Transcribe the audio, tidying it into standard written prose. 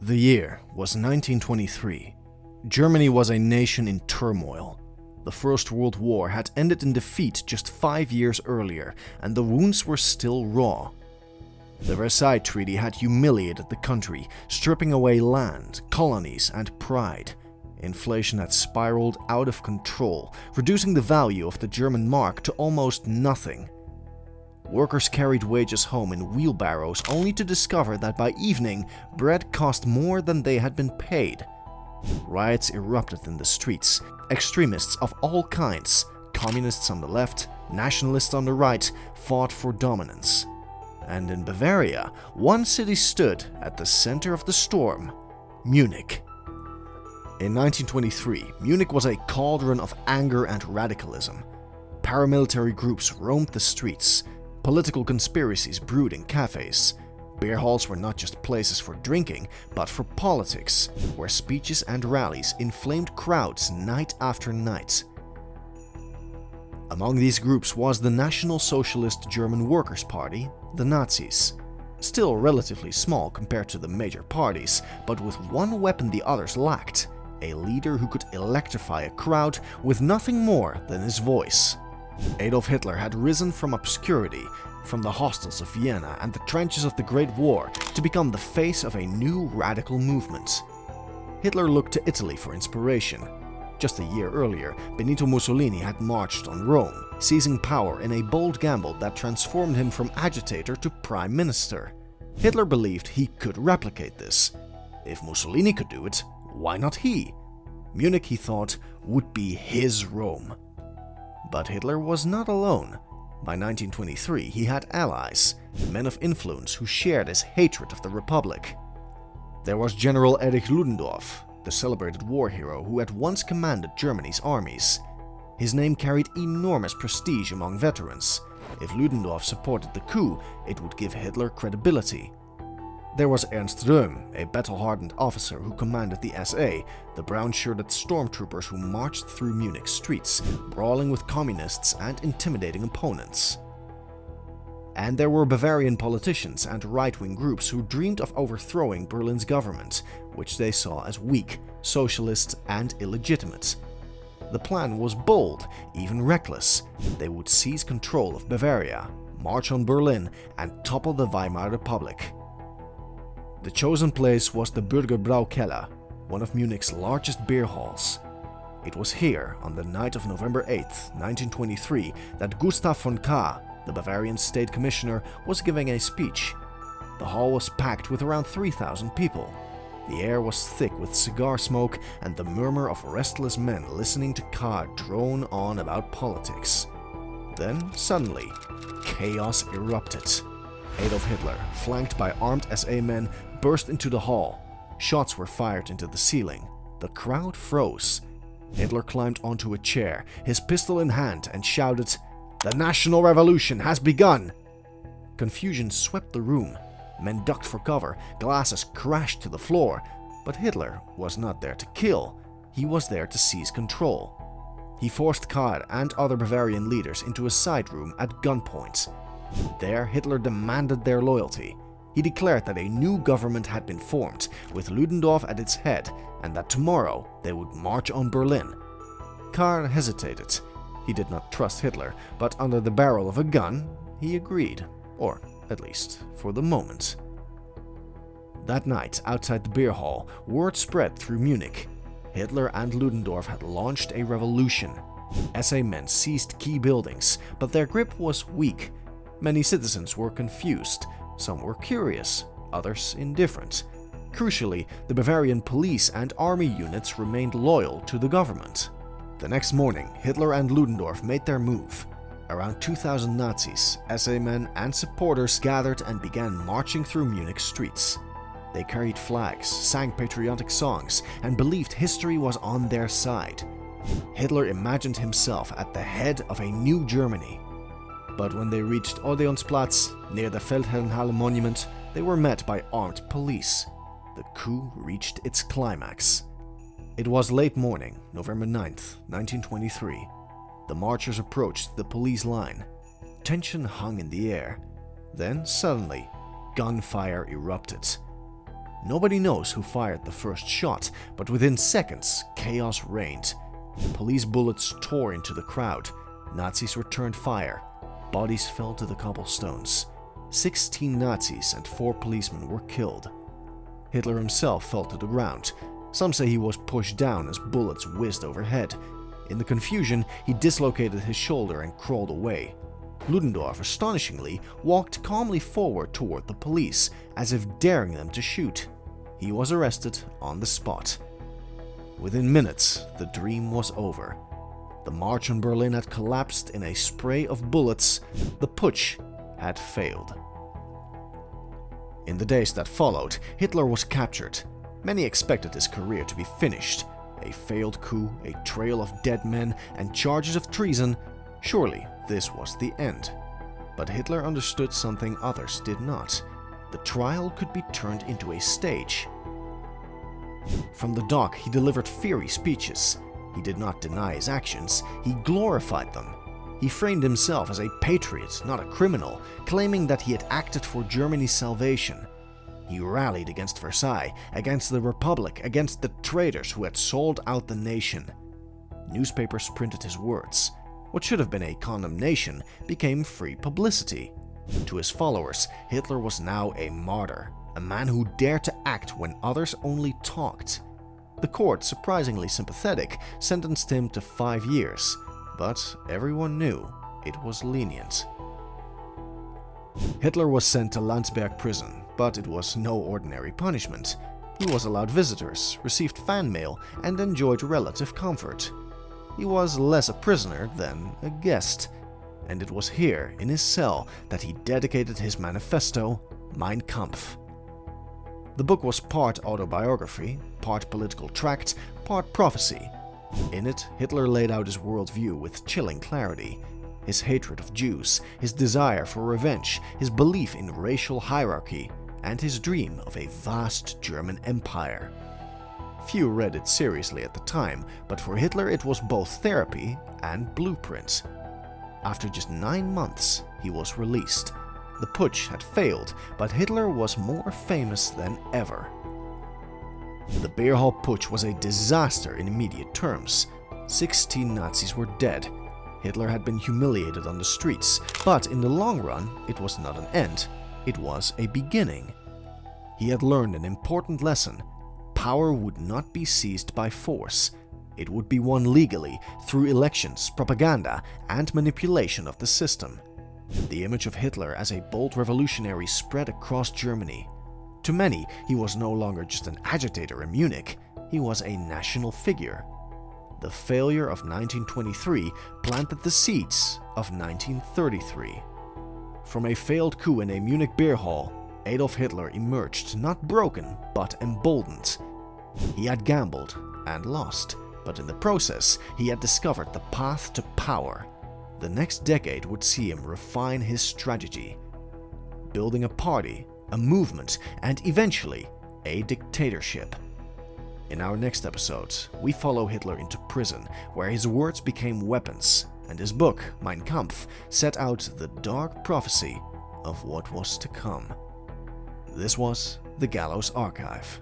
The year was 1923. Germany was a nation in turmoil. The First World War had ended in defeat just 5 years earlier, and the wounds were still raw. The Versailles Treaty had humiliated the country, stripping away land, colonies, and pride. Inflation had spiraled out of control, reducing the value of the German mark to almost nothing. Workers carried wages home in wheelbarrows only to discover that by evening, bread cost more than they had been paid. Riots erupted in the streets. Extremists of all kinds, communists on the left, nationalists on the right, fought for dominance. And in Bavaria, one city stood at the center of the storm: Munich. In 1923, Munich was a cauldron of anger and radicalism. Paramilitary groups roamed the streets. Political conspiracies brewed in cafes. Beer halls were not just places for drinking, but for politics, where speeches and rallies inflamed crowds night after night. Among these groups was the National Socialist German Workers' Party, the Nazis. Still relatively small compared to the major parties, but with one weapon the others lacked: a leader who could electrify a crowd with nothing more than his voice. Adolf Hitler had risen from obscurity, from the hostels of Vienna and the trenches of the Great War, to become the face of a new radical movement. Hitler looked to Italy for inspiration. Just a year earlier, Benito Mussolini had marched on Rome, seizing power in a bold gamble that transformed him from agitator to prime minister. Hitler believed he could replicate this. If Mussolini could do it, why not he? Munich, he thought, would be his Rome. But Hitler was not alone. By 1923, he had allies, men of influence who shared his hatred of the Republic. There was General Erich Ludendorff, the celebrated war hero who had once commanded Germany's armies. His name carried enormous prestige among veterans. If Ludendorff supported the coup, it would give Hitler credibility. There was Ernst Röhm, a battle-hardened officer who commanded the SA, the brown-shirted stormtroopers who marched through Munich's streets, brawling with communists and intimidating opponents. And there were Bavarian politicians and right-wing groups who dreamed of overthrowing Berlin's government, which they saw as weak, socialist, and illegitimate. The plan was bold, even reckless. They would seize control of Bavaria, march on Berlin, and topple the Weimar Republic. The chosen place was the Bürgerbraukeller, one of Munich's largest beer halls. It was here, on the night of November 8, 1923, that Gustav von Kahr, the Bavarian state commissioner, was giving a speech. The hall was packed with around 3,000 people. The air was thick with cigar smoke and the murmur of restless men listening to Kahr drone on about politics. Then, suddenly, chaos erupted. Adolf Hitler, flanked by armed SA men, burst into the hall. Shots were fired into the ceiling. The crowd froze. Hitler climbed onto a chair, his pistol in hand, and shouted, "The National Revolution has begun!" Confusion swept the room. Men ducked for cover, glasses crashed to the floor. But Hitler was not there to kill. He was there to seize control. He forced Kahr and other Bavarian leaders into a side room at gunpoint. There, Hitler demanded their loyalty. He declared that a new government had been formed, with Ludendorff at its head, and that tomorrow they would march on Berlin. Kahr hesitated. He did not trust Hitler, but under the barrel of a gun, he agreed, or at least for the moment. That night, outside the beer hall, word spread through Munich. Hitler and Ludendorff had launched a revolution. SA men seized key buildings, but their grip was weak. Many citizens were confused. Some were curious, others indifferent. Crucially, the Bavarian police and army units remained loyal to the government. The next morning, Hitler and Ludendorff made their move. Around 2,000 Nazis, SA men, and supporters gathered and began marching through Munich's streets. They carried flags, sang patriotic songs, and believed history was on their side. Hitler imagined himself at the head of a new Germany. But when they reached Odeonsplatz, near the Feldherrenhalle monument, they were met by armed police. The coup reached its climax. It was late morning, November 9th, 1923. The marchers approached the police line. Tension hung in the air. Then, suddenly, gunfire erupted. Nobody knows who fired the first shot, but within seconds, chaos reigned. Police bullets tore into the crowd. Nazis returned fire. Bodies fell to the cobblestones. 16 Nazis and 4 policemen were killed. Hitler himself fell to the ground. Some say he was pushed down as bullets whizzed overhead. In the confusion, he dislocated his shoulder and crawled away. Ludendorff, astonishingly, walked calmly forward toward the police, as if daring them to shoot. He was arrested on the spot. Within minutes, the dream was over. The march on Berlin had collapsed in a spray of bullets. The putsch had failed. In the days that followed, Hitler was captured. Many expected his career to be finished. A failed coup, a trail of dead men, and charges of treason. Surely this was the end. But Hitler understood something others did not. The trial could be turned into a stage. From the dock, he delivered fiery speeches. He did not deny his actions, he glorified them. He framed himself as a patriot, not a criminal, claiming that he had acted for Germany's salvation. He rallied against Versailles, against the Republic, against the traitors who had sold out the nation. Newspapers printed his words. What should have been a condemnation became free publicity. To his followers, Hitler was now a martyr, a man who dared to act when others only talked. The court, surprisingly sympathetic, sentenced him to 5 years, but everyone knew it was lenient. Hitler was sent to Landsberg prison, but it was no ordinary punishment. He was allowed visitors, received fan mail, and enjoyed relative comfort. He was less a prisoner than a guest, and it was here, in his cell, that he dedicated his manifesto, Mein Kampf. The book was part autobiography, part political tract, part prophecy. In it, Hitler laid out his worldview with chilling clarity. His hatred of Jews, his desire for revenge, his belief in racial hierarchy, and his dream of a vast German empire. Few read it seriously at the time, but for Hitler it was both therapy and blueprint. After just 9 months, he was released. The putsch had failed, but Hitler was more famous than ever. The beer hall putsch was a disaster in immediate terms. 16 Nazis were dead. Hitler had been humiliated on the streets, but in the long run, it was not an end. It was a beginning. He had learned an important lesson. Power would not be seized by force. It would be won legally through elections, propaganda, and manipulation of the system. The image of Hitler as a bold revolutionary spread across Germany. To many, he was no longer just an agitator in Munich, he was a national figure. The failure of 1923 planted the seeds of 1933. From a failed coup in a Munich beer hall, Adolf Hitler emerged not broken but emboldened. He had gambled and lost, but in the process he had discovered the path to power. The next decade would see him refine his strategy, building a party, a movement, and eventually a dictatorship. In our next episode, we follow Hitler into prison, where his words became weapons, and his book, Mein Kampf, set out the dark prophecy of what was to come. This was the Gallows Archive.